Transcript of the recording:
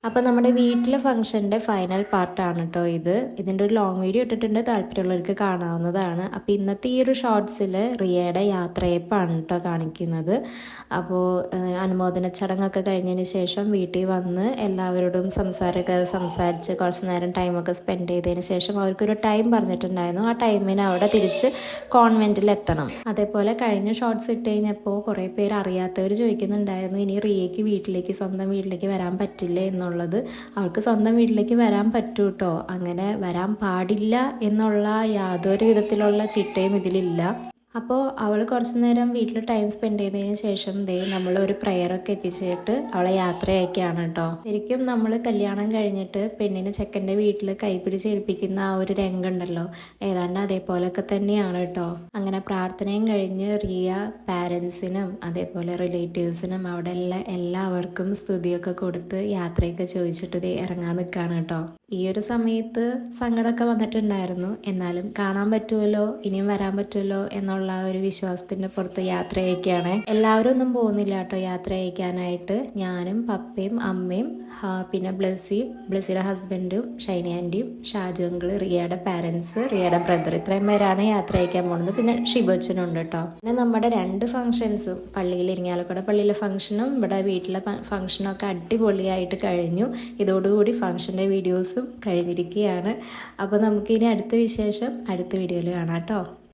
അപ്പോൾ നമ്മുടെ വീട്ടിലെ ഫംഗ്ഷൻ്റെ ഫൈനൽ പാർട്ടാണ് കേട്ടോ ഇത്. ഇതിൻ്റെ ഒരു ലോങ് വീഡിയോ ഇട്ടിട്ടുണ്ട്, താല്പര്യമുള്ളവർക്ക് കാണാവുന്നതാണ്. അപ്പോൾ ഇന്നത്തെ ഈ ഒരു ഷോർട്സിൽ റിയയുടെ യാത്രയപ്പാണ് കേട്ടോ കാണിക്കുന്നത്. അപ്പോൾ അനുമോദന ചടങ്ങൊക്കെ കഴിഞ്ഞതിന് ശേഷം വീട്ടിൽ വന്ന് എല്ലാവരോടും സംസാരിച്ച് കുറച്ച് നേരം ടൈമൊക്കെ സ്പെൻഡ് ചെയ്തതിന് ശേഷം അവർക്കൊരു ടൈം പറഞ്ഞിട്ടുണ്ടായിരുന്നു. ആ ടൈമിന് അവിടെ തിരിച്ച് കോൺവെൻറ്റിൽ എത്തണം. അതേപോലെ കഴിഞ്ഞ ഷോർട്സ് ഇട്ട് കഴിഞ്ഞപ്പോൾ കുറേ പേര് അറിയാത്തവർ ചോദിക്കുന്നുണ്ടായിരുന്നു, ഇനി റിയയ്ക്ക് സ്വന്തം വീട്ടിലേക്ക് വരാൻ പറ്റില്ലേ എന്നുള്ളത്. അവൾക്ക് സ്വന്തം വീട്ടിലേക്ക് വരാൻ പറ്റൂ കേട്ടോ, അങ്ങനെ വരാൻ പാടില്ല എന്നുള്ള യാതൊരു വിധത്തിലുള്ള ചിട്ടയും ഇതിലില്ല. അപ്പോൾ അവൾ കുറച്ച് നേരം വീട്ടിൽ ടൈം സ്പെൻഡ് ചെയ്തതിന് ശേഷം നമ്മൾ ഒരു പ്രയറൊക്കെ എത്തിച്ചിട്ട് അവളെ യാത്രയാക്കിയാണ് കേട്ടോ. ശരിക്കും നമ്മൾ കല്യാണം കഴിഞ്ഞിട്ട് പെണ്ണിന് ചെക്കൻ്റെ വീട്ടിൽ കൈപിടിച്ചേൽപ്പിക്കുന്ന ആ ഒരു രംഗമുണ്ടല്ലോ, ഏതാണ്ട് അതേപോലൊക്കെ തന്നെയാണ് കേട്ടോ. അങ്ങനെ പ്രാർത്ഥനയും കഴിഞ്ഞ് റിയ പാരൻസിനും അതേപോലെ റിലേറ്റീവ്സിനും അവിടെ എല്ലാവർക്കും സ്തുതിയൊക്കെ കൊടുത്ത് യാത്രയൊക്കെ ചോദിച്ചിട്ട് ഇറങ്ങാൻ നിൽക്കുകയാണ് കേട്ടോ. ഈ ഒരു സമയത്ത് സങ്കടമൊക്കെ വന്നിട്ടുണ്ടായിരുന്നു, എന്നാലും കാണാൻ പറ്റുമല്ലോ, ഇനിയും വരാൻ പറ്റുമല്ലോ എന്നുള്ള ഒരു വിശ്വാസത്തിൻ്റെ പുറത്ത് യാത്ര അയക്കുകയാണ്. എല്ലാവരും പോകുന്നില്ല കേട്ടോ യാത്ര അയക്കാനായിട്ട്. ഞാനും പപ്പയും അമ്മയും പിന്നെ ബ്ലസ്സിയുടെ ഹസ്ബൻഡും ഷൈനി ആൻറ്റിയും ഷാജു അങ്കിൾ, റിയയുടെ പാരൻസ്, റിയയുടെ ബ്രദർ, ഇത്രയും പേരാണ് യാത്ര അയക്കാൻ പോകുന്നത്. പിന്നെ ഷിബോച്ചനുണ്ട് കേട്ടോ. പിന്നെ നമ്മുടെ 2 ഫംഗ്ഷൻസും, പള്ളിയിൽ ഇരിങ്ങാലക്കുട പള്ളിയിലെ ഫംഗ്ഷനും ഇവിടെ വീട്ടിലെ ഫംഗ്ഷനും ഒക്കെ അടിപൊളിയായിട്ട് കഴിഞ്ഞു. ഇതോടുകൂടി ഫംഗ്ഷൻ്റെ വീഡിയോസും കഴിഞ്ഞിരിക്കുകയാണ്. അപ്പോൾ നമുക്കിനി അടുത്ത വിശേഷം അടുത്ത വീഡിയോയിൽ കാണാം കേട്ടോ.